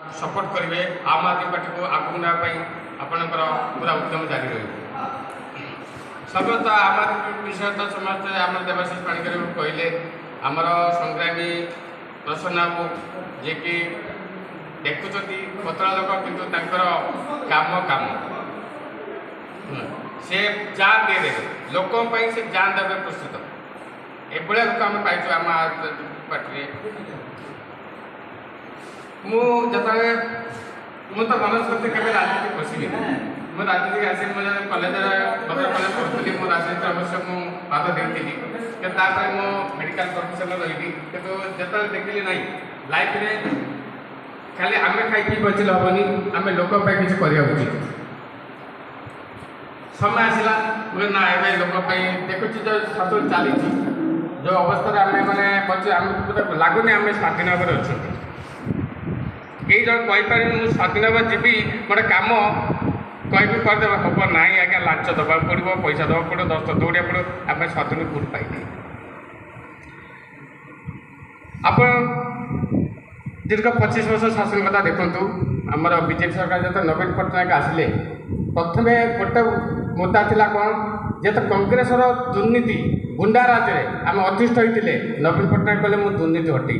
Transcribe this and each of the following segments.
support करेंगे आम आदमी पार्टी को आगू नापी आपणकर पूरा उद्यम जारी रही सब तो आम आदमी विषय तो समस्ते आम देवाशीष पाणिग्राही कहले आमर संग्रामी प्रसन्न बाबू जे कि देखुं पतला लोक किंतु काम काम से जान दे दे लोक से जान देवे प्रस्तुत एभलिया लोक आम पाइछु आम पार्टी मुझे मु तो मनस करते केवे राजनीति पशिनी मु राजनीति आसी मुझे कॉलेज भद्रक कॉलेज पढ़ुली मो राजनीति अवश्य मु बाध देती मो मेडिकल प्रोफेशन रही कितु जो देखिली ना लाइफ में खाली आम खाई बचले हेनी आम लोक किसी करवा उचित समय आसला मुझे ना ए लोक देखुची जो शासन चली जो अवस्था आम मैंने बचे आम लगुनि आम स्वाधीन भाव अच्छा कई जन कहीपर मुझे स्वाधीन भाव जी गोटे कम कह करदे हम ना आज्ञा लाच दबा पड़ो पैसा दबा पड़ो दस्त दौड़ा पड़ो आम स्वाधीन कौट पाइले आप दीर्घ 25 वर्ष शासन कथा देखूँ आमर बीजेपी सरकार जो नवीन पट्टनायक आसिले प्रथम गोटे मुद्दा था कौन जे तो कांग्रेस दुर्नीति गुंडा राज्य में आम अतिष्ठ होते नवीन पट्टनायक कहले मुझे दुर्नीति हटे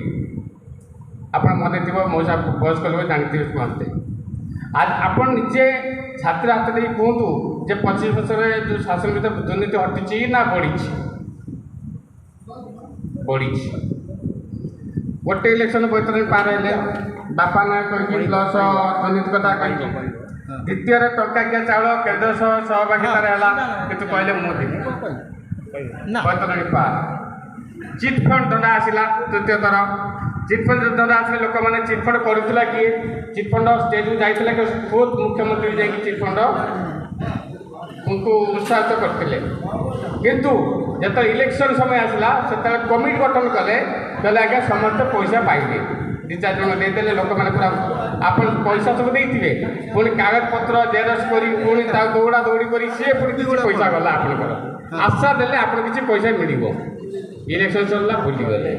आप मन थी मौसा वयस्क लोग जानते कहते आज आप निजे छात्र हाथ दे कहतु जे 25 वर्ष जो शासन भर दुर्नीति हटी ना बढ़ी बढ़ी गोटे इलेक्शन बैतरणी पार है बापा ना कही प्लस दुर्नीति कथा कही द्वितीय टंकाकिया चाउल केन्द्र सहभागितार है कि कहले मुझे बैतरणी पार चिटफंड धंदा आसला तृतीय थर चिटफंड धंदा आसले लोक मैंने चिटफंड करूला किए चिटफंड स्टेज जाइए कि खुद मुख्यमंत्री जाकि चिटफंड उनको उत्साहित करते किंतु जो इलेक्शन समय आसला से कमिटी गठन कले कहले आज्ञा समस्त पैसा पाइबे 2-4 जन देदेले लोक मैंने पूरा आप पैसा सब देते पुणी कागज पत्र जेरक्स करी पुणी दौड़ा दौड़ी कर सी पुणी पैसा गला आपंकर आशा देले आप किसी पैसा मिल इलेक्शन सरला भूलीगले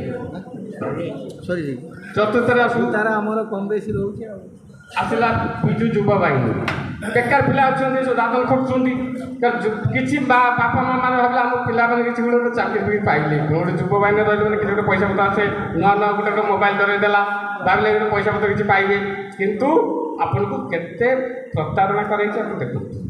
चतुर्थ आमर कम बेसी रोचे आसला विजु युव बाहिनी बेकार पिला अच्छा दादन खटुंट किसी बापा माँ मैंने भाव आम पाने किसी गोटे चाकरी पाइले गोटे युव बाहिनी रही किसी गोटे पैसा पत्र आसे नुआ नुआ गोटे मोबाइल धरदेला भाविले गोटे पैसा पत्र किसी पाइबे किंतु आपन को केते प्रतारणा कर देखते